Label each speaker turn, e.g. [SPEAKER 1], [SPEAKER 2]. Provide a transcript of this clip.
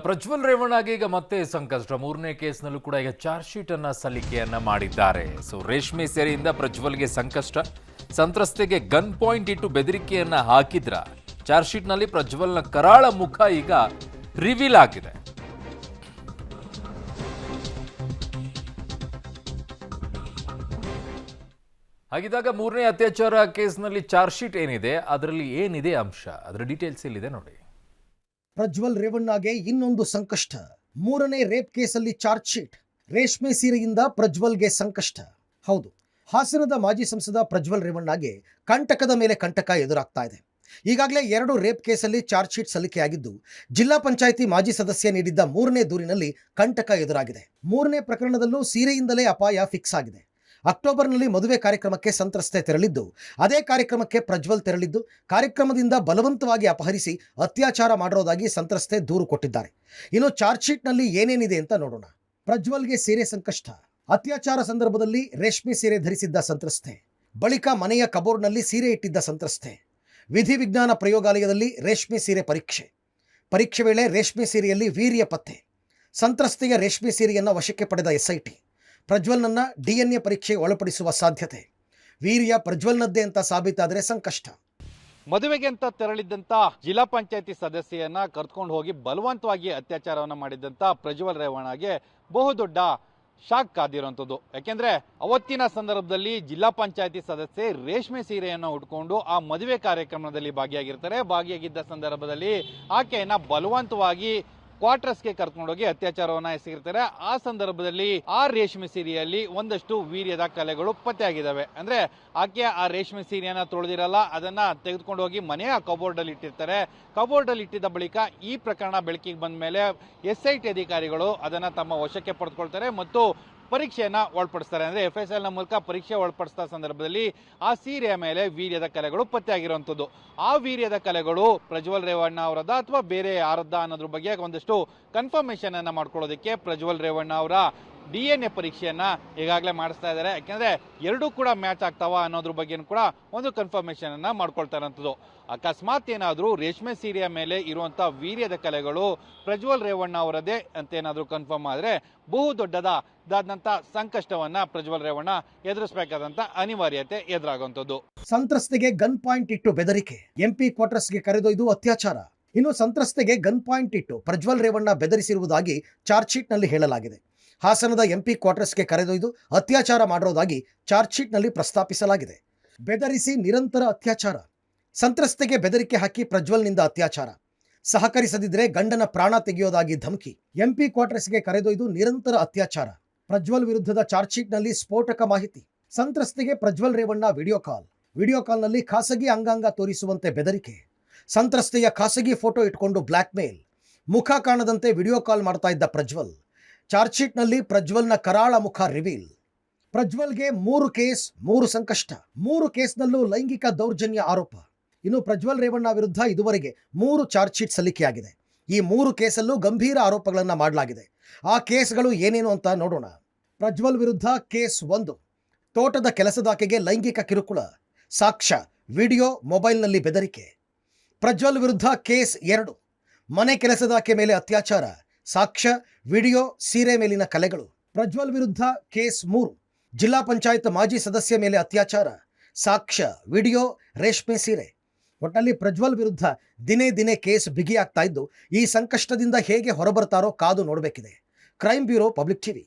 [SPEAKER 1] ಪ್ರಜ್ವಲ್ ರೇವಣ್ಣಗೆ ಈಗ ಮತ್ತೆ ಸಂಕಷ್ಟ. ಮೂರನೇ ಕೇಸ್ನಲ್ಲೂ ಕೂಡ ಈಗ ಚಾರ್ಜ್ ಶೀಟ್ ಅನ್ನ ಸಲ್ಲಿಕೆಯನ್ನ ಮಾಡಿದ್ದಾರೆ. ರೇಷ್ಮೆ ಸೀರೆಯಿಂದ ಪ್ರಜ್ವಲ್ಗೆ ಸಂಕಷ್ಟ. ಸಂತ್ರಸ್ತೆಗೆ ಗನ್ ಪಾಯಿಂಟ್ ಇಟ್ಟು ಬೆದರಿಕೆಯನ್ನ ಹಾಕಿದ್ರ. ಚಾರ್ಜ್ ಶೀಟ್ ನಲ್ಲಿ ಪ್ರಜ್ವಲ್ನ ಕರಾಳ ಮುಖ ಈಗ ರಿವೀಲ್ ಆಗಿದೆ. ಹಾಗಿದ್ದಾಗ ಮೂರನೇ ಅತ್ಯಾಚಾರ ಕೇಸ್ನಲ್ಲಿ ಚಾರ್ಜ್ ಶೀಟ್ ಏನಿದೆ, ಅದರಲ್ಲಿ ಏನಿದೆ ಅಂಶ, ಅದರ ಡೀಟೇಲ್ಸ್ ಇಲ್ಲಿದೆ ನೋಡಿ.
[SPEAKER 2] ಪ್ರಜ್ವಲ್ ರೇವಣ್ಣಗೆ ಇನ್ನೊಂದು ಸಂಕಷ್ಟ. ಮೂರನೇ ರೇಪ್ ಕೇಸಲ್ಲಿ ಚಾರ್ಜ್ ಶೀಟ್. ರೇಷ್ಮೆ ಸೀರೆಯಿಂದ ಪ್ರಜ್ವಲ್ಗೆ ಸಂಕಷ್ಟ. ಹೌದು, ಹಾಸನದ ಮಾಜಿ ಸಂಸದ ಪ್ರಜ್ವಲ್ ರೇವಣ್ಣಗೆ ಕಂಟಕದ ಮೇಲೆ ಕಂಟಕ ಎದುರಾಗ್ತಾ ಇದೆ. ಈಗಾಗಲೇ 2 ರೇಪ್ ಕೇಸಲ್ಲಿ ಚಾರ್ಜ್ ಶೀಟ್ ಸಲ್ಲಿಕೆಯಾಗಿದ್ದು, ಜಿಲ್ಲಾ ಪಂಚಾಯಿತಿ ಮಾಜಿ ಸದಸ್ಯ ನೀಡಿದ್ದ 3ನೇ ದೂರಿನಲ್ಲಿ ಕಂಟಕ ಎದುರಾಗಿದೆ. 3ನೇ ಪ್ರಕರಣದಲ್ಲೂ ಸೀರೆಯಿಂದಲೇ ಅಪಾಯ ಫಿಕ್ಸ್ ಆಗಿದೆ. ಅಕ್ಟೋಬರ್ನಲ್ಲಿ ಮದುವೆ ಕಾರ್ಯಕ್ರಮಕ್ಕೆ ಸಂತ್ರಸ್ತೆ ತೆರಳಿದ್ದು, ಅದೇ ಕಾರ್ಯಕ್ರಮಕ್ಕೆ ಪ್ರಜ್ವಲ್ ತೆರಳಿದ್ದು, ಕಾರ್ಯಕ್ರಮದಿಂದ ಬಲವಂತವಾಗಿ ಅಪಹರಿಸಿ ಅತ್ಯಾಚಾರ ಮಾಡಿರೋದಾಗಿ ಸಂತ್ರಸ್ತೆ ದೂರು ಕೊಟ್ಟಿದ್ದಾರೆ. ಇನ್ನು ಚಾರ್ಜ್ ಶೀಟ್ನಲ್ಲಿ ಏನೇನಿದೆ ಅಂತ ನೋಡೋಣ. ಪ್ರಜ್ವಲ್ಗೆ ಸೀರೆ ಸಂಕಷ್ಟ. ಅತ್ಯಾಚಾರ ಸಂದರ್ಭದಲ್ಲಿ ರೇಷ್ಮೆ ಸೀರೆ ಧರಿಸಿದ್ದ ಸಂತ್ರಸ್ತೆ, ಬಳಿಕ ಮನೆಯ ಕಬೋರ್ಡ್ನಲ್ಲಿ ಸೀರೆ ಇಟ್ಟಿದ್ದ ಸಂತ್ರಸ್ತೆ, ವಿಧಿವಿಜ್ಞಾನ ಪ್ರಯೋಗಾಲಯದಲ್ಲಿ ರೇಷ್ಮೆ ಸೀರೆ ಪರೀಕ್ಷೆ ವೇಳೆ ರೇಷ್ಮೆ ಸೀರೆಯಲ್ಲಿ ವೀರ್ಯ ಪತ್ತೆ. ಸಂತ್ರಸ್ತೆಯ ರೇಷ್ಮೆ ಸೀರೆಯನ್ನು ವಶಕ್ಕೆ ಪಡೆದ SIT ಪ್ರಜ್ವಲ್ನನ್ನ DNA ಪರೀಕ್ಷೆಗೆ ಒಳಪಡಿಸುವ ಸಾಧ್ಯತೆ. ವೀರ್ಯ ಪ್ರಜ್ವಲ್ನದ್ದೇ ಅಂತ ಸಾಬೀತಾದರೆ ಸಂಕಷ್ಟ.
[SPEAKER 3] ಮದುವೆಗೆ ಅಂತ ತೆರಳಿದ್ದಂತ ಜಿಲ್ಲಾ ಪಂಚಾಯತಿ ಸದಸ್ಯೆಯನ್ನ ಕರೆದುಕೊಂಡು ಹೋಗಿ ಬಲವಂತವಾಗಿ ಅತ್ಯಾಚಾರವನ್ನ ಮಾಡಿದ್ದಂತ ಪ್ರಜ್ವಲ್ ರೇವಣ್ಣಗೆ ಬಹುದೊಡ್ಡ ಶಾಕ್ ಕಾದಿರುವಂಥದ್ದು. ಯಾಕೆಂದ್ರೆ ಅವತ್ತಿನ ಸಂದರ್ಭದಲ್ಲಿ ಜಿಲ್ಲಾ ಪಂಚಾಯತಿ ಸದಸ್ಯೆ ರೇಷ್ಮೆ ಸೀರೆಯನ್ನು ಉಟ್ಕೊಂಡು ಆ ಮದುವೆ ಕಾರ್ಯಕ್ರಮದಲ್ಲಿ ಭಾಗಿಯಾಗಿದ್ದ ಸಂದರ್ಭದಲ್ಲಿ ಆಕೆಯನ್ನ ಬಲವಂತವಾಗಿ ಕ್ವಾರ್ಟರ್ಸ್ಗೆ ಕರ್ಕೊಂಡೋಗಿ ಅತ್ಯಾಚಾರವನ್ನ ಎಸಗಿರ್ತಾರೆ. ಆ ಸಂದರ್ಭದಲ್ಲಿ ಆ ರೇಷ್ಮೆ ಸೀರೆಯಲ್ಲಿ ಒಂದಷ್ಟು ವೀರ್ಯದ ಕಲೆಗಳು ಪತ್ತೆಯಾಗಿದ್ದಾವೆ. ಅಂದ್ರೆ ಆಕೆ ಆ ರೇಷ್ಮೆ ಸೀರೆಯನ್ನ ತೊಳೆದಿರಲ್ಲ, ಅದನ್ನ ತೆಗೆದುಕೊಂಡು ಹೋಗಿ ಮನೆಯ ಕಬೋರ್ಡ್ ಅಲ್ಲಿ ಇಟ್ಟಿರ್ತಾರೆ. ಕಬೋರ್ಡ್ ಅಲ್ಲಿ ಇಟ್ಟಿದ್ದ ಬಳಿಕ ಈ ಪ್ರಕರಣ ಬೆಳಕಿಗೆ ಬಂದ ಮೇಲೆ SIT ಅಧಿಕಾರಿಗಳು ಅದನ್ನ ತಮ್ಮ ವಶಕ್ಕೆ ಪಡೆದುಕೊಳ್ತಾರೆ ಮತ್ತು ಪರೀಕ್ಷೆಯನ್ನ ಒಳಪಡಿಸ್ತಾರೆ. ಅಂದ್ರೆ FSL ನ ಮೂಲಕ ಪರೀಕ್ಷೆ ಒಳಪಡಿಸಿದ ಸಂದರ್ಭದಲ್ಲಿ ಆ ಸೀರೆಯ ಮೇಲೆ ವೀರ್ಯದ ಕಲೆಗಳು ಪತ್ತೆಯಾಗಿರುವಂಥದ್ದು. ಆ ವೀರ್ಯದ ಕಲೆಗಳು ಪ್ರಜ್ವಲ್ ರೇವಣ್ಣ ಅವರದ ಅಥವಾ ಬೇರೆ ಯಾರದ್ದ ಅನ್ನೋದ್ರ ಬಗ್ಗೆ ಒಂದಷ್ಟು ಕನ್ಫರ್ಮೇಶನ್ ಅನ್ನ ಮಾಡ್ಕೊಳ್ಳೋದಕ್ಕೆ ಪ್ರಜ್ವಲ್ ರೇವಣ್ಣ ಅವರ DNA ಪರೀಕ್ಷೆಯನ್ನ ಈಗಾಗಲೇ ಮಾಡಿಸ್ತಾ ಇದ್ದಾರೆ. ಯಾಕೆಂದ್ರೆ ಎರಡೂ ಕೂಡ ಮ್ಯಾಚ್ ಆಗ್ತಾವ ಅನ್ನೋದ್ರ ಬಗ್ಗೆ ಕೂಡ ಒಂದು ಕನ್ಫರ್ಮೇಶನ್ ಅನ್ನ ಮಾಡ್ಕೊಳ್ತಾ ಇರೋಂಥದ್ದು. ಅಕಸ್ಮಾತ್ ಏನಾದ್ರೂ ರೇಷ್ಮೆ ಸೀರೆಯ ಮೇಲೆ ಇರುವಂತ ವೀರ್ಯದ ಕಲೆಗಳು ಪ್ರಜ್ವಲ್ ರೇವಣ್ಣ ಅವರದೇ ಅಂತ ಏನಾದ್ರೂ ಕನ್ಫರ್ಮ್ ಆದ್ರೆ ಬಹು ದೊಡ್ಡದಾದಂತ ಸಂಕಷ್ಟವನ್ನ ಪ್ರಜ್ವಲ್ ರೇವಣ್ಣ ಎದುರಿಸಬೇಕಾದಂತ ಅನಿವಾರ್ಯತೆ ಎದುರಾಗುವಂಥದ್ದು.
[SPEAKER 2] ಸಂತ್ರಸ್ತೆಗೆ ಗನ್ ಪಾಯಿಂಟ್ ಇಟ್ಟು ಬೆದರಿಕೆ. MP ಕ್ವಾರ್ಟರ್ಸ್ಗೆ ಕರೆದೊಯ್ದು ಅತ್ಯಾಚಾರ. ಇನ್ನು ಸಂತ್ರಸ್ತೆಗೆ ಗನ್ ಪಾಯಿಂಟ್ ಇಟ್ಟು ಪ್ರಜ್ವಲ್ ರೇವಣ್ಣ ಬೆದರಿಸಿರುವುದಾಗಿ ಚಾರ್ಜ್ ಶೀಟ್ ನಲ್ಲಿ ಹೇಳಲಾಗಿದೆ. ಹಾಸನದ MP ಕ್ವಾರ್ಟರ್ಸ್ಗೆ ಕರೆದೊಯ್ದು ಅತ್ಯಾಚಾರ ಮಾಡಿರೋದಾಗಿ ಚಾರ್ಜ್ ಶೀಟ್ ನಲ್ಲಿ ಪ್ರಸ್ತಾಪಿಸಲಾಗಿದೆ. ಬೆದರಿಸಿ ನಿರಂತರ ಅತ್ಯಾಚಾರ. ಸಂತ್ರಸ್ತೆಗೆ ಬೆದರಿಕೆ ಹಾಕಿ ಪ್ರಜ್ವಲ್ನಿಂದ ಅತ್ಯಾಚಾರ. ಸಹಕರಿಸದಿದ್ರೆ ಗಂಡನ ಪ್ರಾಣ ತೆಗೆಯೋದಾಗಿ ಧಮಕಿ. MP ಕ್ವಾರ್ಟರ್ಸ್ಗೆ ಕರೆದೊಯ್ದು ನಿರಂತರ ಅತ್ಯಾಚಾರ. ಪ್ರಜ್ವಲ್ ವಿರುದ್ಧದ ಚಾರ್ಜ್ ಶೀಟ್ ನಲ್ಲಿ ಸ್ಫೋಟಕ ಮಾಹಿತಿ. ಸಂತ್ರಸ್ತೆಗೆ ಪ್ರಜ್ವಲ್ ರೇವಣ್ಣ ವಿಡಿಯೋ ಕಾಲ್ನಲ್ಲಿ ಖಾಸಗಿ ಅಂಗಾಂಗ ತೋರಿಸುವಂತೆ ಬೆದರಿಕೆ. ಸಂತ್ರಸ್ತೆಯ ಖಾಸಗಿ ಫೋಟೋ ಇಟ್ಕೊಂಡು ಬ್ಲ್ಯಾಕ್ ಮೇಲ್. ಮುಖ ಕಾಣದಂತೆ ವಿಡಿಯೋ ಕಾಲ್ ಮಾಡ್ತಾ ಇದ್ದ ಪ್ರಜ್ವಲ್. ಚಾರ್ಜ್ ಶೀಟ್ ನಲ್ಲಿ ಪ್ರಜ್ವಲ್ನ ಕರಾಳ ಮುಖ ರಿವೀಲ್. ಪ್ರಜ್ವಲ್ಗೆ 3 ಕೇಸ್ 3 ಸಂಕಷ್ಟ. 3 ಕೇಸ್ನಲ್ಲೂ ಲೈಂಗಿಕ ದೌರ್ಜನ್ಯ ಆರೋಪ. ಇನ್ನು ಪ್ರಜ್ವಲ್ ರೇವಣ್ಣ ವಿರುದ್ಧ ಇದುವರೆಗೆ 3 ಚಾರ್ಜ್ ಶೀಟ್ ಸಲ್ಲಿಕೆಯಾಗಿದೆ. ಈ 3 ಕೇಸಲ್ಲೂ ಗಂಭೀರ ಆರೋಪಗಳನ್ನು ಮಾಡಲಾಗಿದೆ. ಆ ಕೇಸ್ಗಳು ಏನೇನು ಅಂತ ನೋಡೋಣ. ಪ್ರಜ್ವಲ್ ವಿರುದ್ಧ ಕೇಸ್ 1, ತೋಟದ ಕೆಲಸದಾಕೆಗೆ ಲೈಂಗಿಕ ಕಿರುಕುಳ, ಸಾಕ್ಷ್ಯ ವಿಡಿಯೋ ಮೊಬೈಲ್ನಲ್ಲಿ ಬೆದರಿಕೆ. ಪ್ರಜ್ವಲ್ ವಿರುದ್ಧ ಕೇಸ್ 2, ಮನೆ ಕೆಲಸದಾಕೆ ಮೇಲೆ ಅತ್ಯಾಚಾರ, ಸಾಕ್ಷ್ಯ ವಿಡಿಯೋ ಸೀರೆ ಮೇಲಿನ ಕಲೆಗಳು. ಪ್ರಜ್ವಲ್ ವಿರುದ್ಧ ಕೇಸ್ 3, ಜಿಲ್ಲಾ ಪಂಚಾಯತ್ ಮಾಜಿ ಸದಸ್ಯ ಮೇಲೆ ಅತ್ಯಾಚಾರ, ಸಾಕ್ಷ್ಯ ವಿಡಿಯೋ ರೇಷ್ಮೆ ಸೀರೆ. ಒಟ್ಟಲ್ಲಿ ಪ್ರಜ್ವಲ್ ವಿರುದ್ಧ ದಿನೇ ಕೇಸ್ ಬಿಗಿಯಾಗ್ತಾ ಇದ್ದು, ಈ ಸಂಕಷ್ಟದಿಂದ ಹೇಗೆ ಹೊರಬರ್ತಾರೋ ಕಾದು ನೋಡಬೇಕಿದೆ. Crime bureau, public TV.